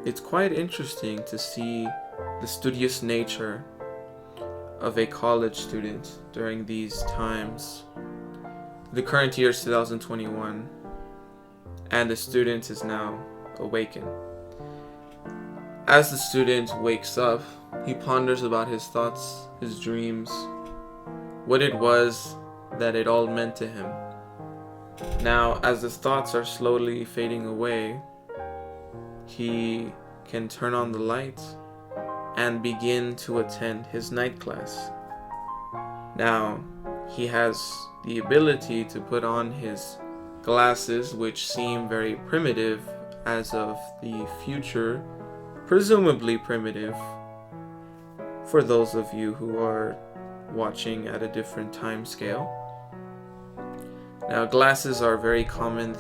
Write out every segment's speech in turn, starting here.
it's quite interesting to see the studious nature of a college student during these times. The current year is 2021, and the student is now awakened. As the student wakes up, he ponders about his thoughts, his dreams, what it was that it all meant to him. Now, as the thoughts are slowly fading away, he can turn on the light and begin to attend his night class. Now, he has the ability to put on his glasses, which seem very primitive as of the future, presumably primitive for those of you who are watching at a different time scale. Now, glasses are a very common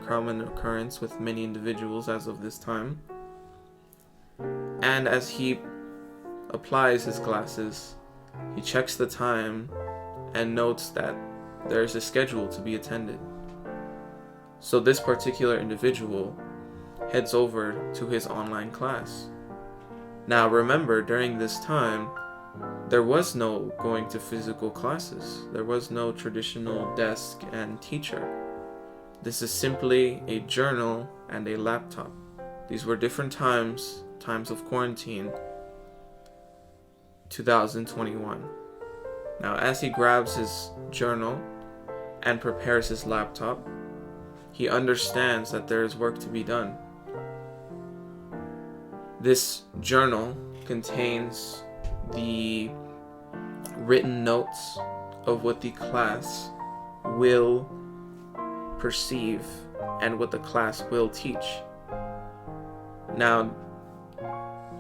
common occurrence with many individuals as of this time. And as he applies his glasses, he checks the time and notes that there is a schedule to be attended. So this particular individual heads over to his online class. Now remember, during this time, there was no going to physical classes. There was no traditional desk and teacher. This is simply a journal and a laptop. These were different times of quarantine, 2021. Now, as he grabs his journal and prepares his laptop, he understands that there is work to be done. This journal contains the written notes of what the class will perceive and what the class will teach. Now,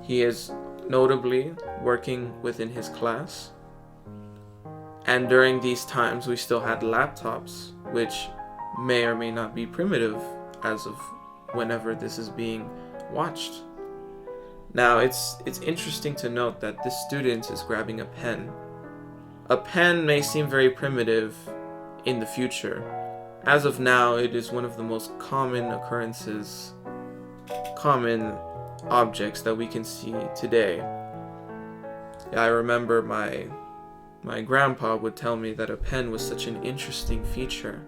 he is notably working within his class, and during these times we still had laptops, which may or may not be primitive as of whenever this is being watched. Now, it's interesting to note that this student is grabbing a pen. A pen may seem very primitive in the future. As of now, it is one of the most common objects that we can see today. I remember my grandpa would tell me that a pen was such an interesting feature,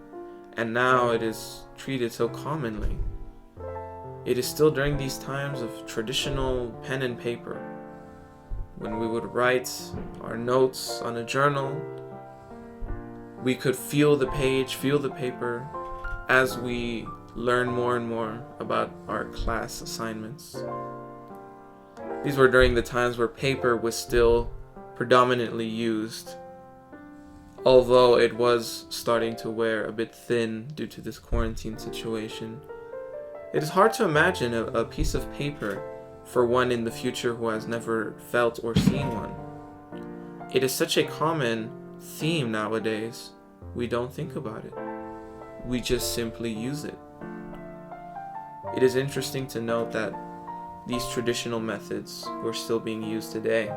and now it is treated so commonly. It is still during these times of traditional pen and paper, when we would write our notes on a journal. We could feel the page, feel the paper, as we learn more and more about our class assignments. These were during the times where paper was still predominantly used, although it was starting to wear a bit thin due to this quarantine situation. It is hard to imagine a piece of paper for one in the future who has never felt or seen one. It is such a common theme nowadays, we don't think about it. We just simply use it. It is interesting to note that these traditional methods were still being used today.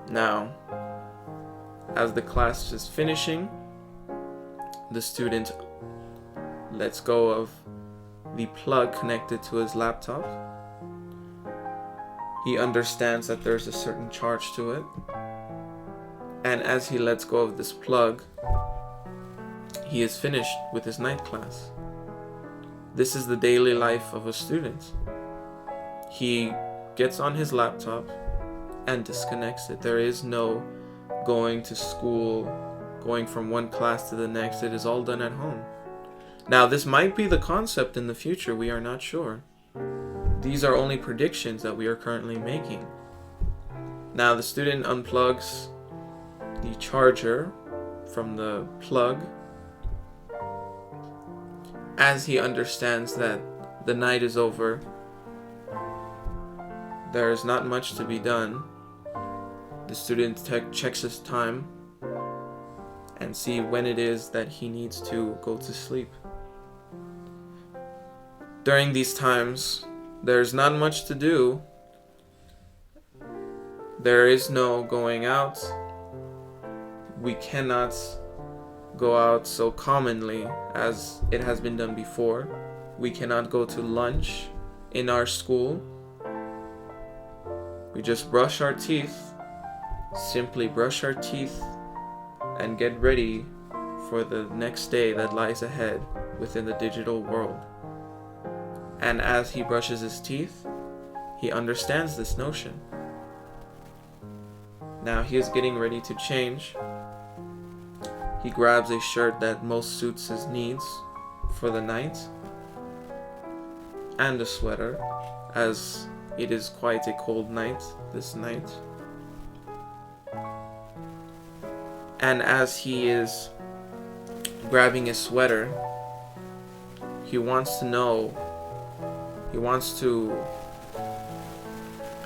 Now, as the class is finishing, the student lets go of the plug connected to his laptop. He understands that there's a certain charge to it. And as he lets go of this plug, he is finished with his night class. This is the daily life of a student. He gets on his laptop and disconnects it. There is no going to school, going from one class to the next. It is all done at home. Now, this might be the concept in the future. We are not sure. These are only predictions that we are currently making. Now, the student unplugs the charger from the plug as he understands that the night is over. There is not much to be done. The student checks his time and see when it is that he needs to go to sleep. During these times, there's not much to do. There is no going out. We cannot go out so commonly as it has been done before. we cannot go to lunch in our school. We just brush our teeth, simply brush our teeth, and get ready for the next day that lies ahead within the digital world. And as he brushes his teeth, he understands this notion. Now he is getting ready to change. He grabs a shirt that most suits his needs for the night, and a sweater, as it is quite a cold night this night. And as he is grabbing his sweater, he wants to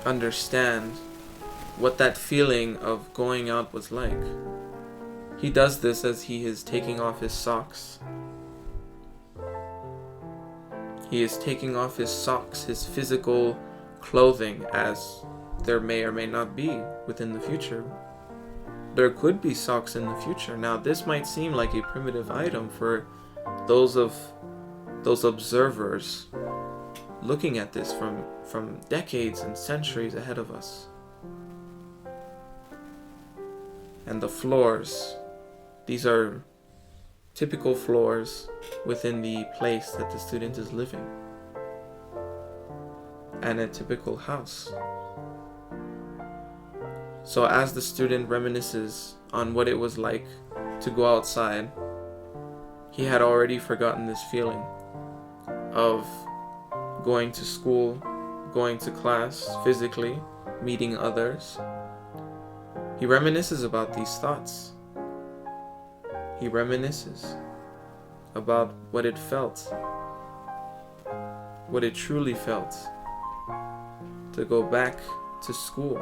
understand what that feeling of going out was like. He does this as he is taking off his socks. He is taking off his socks, his physical clothing, as there may or may not be within the future. There could be socks in the future. Now, this might seem like a primitive item for those observers looking at this from decades and centuries ahead of us. And the floors, these are typical floors within the place that the student is living, and a typical house. So as the student reminisces on what it was like to go outside, he had already forgotten this feeling of going to school, going to class physically, meeting others. He reminisces about these thoughts. He reminisces about what it felt, what it truly felt to go back to school.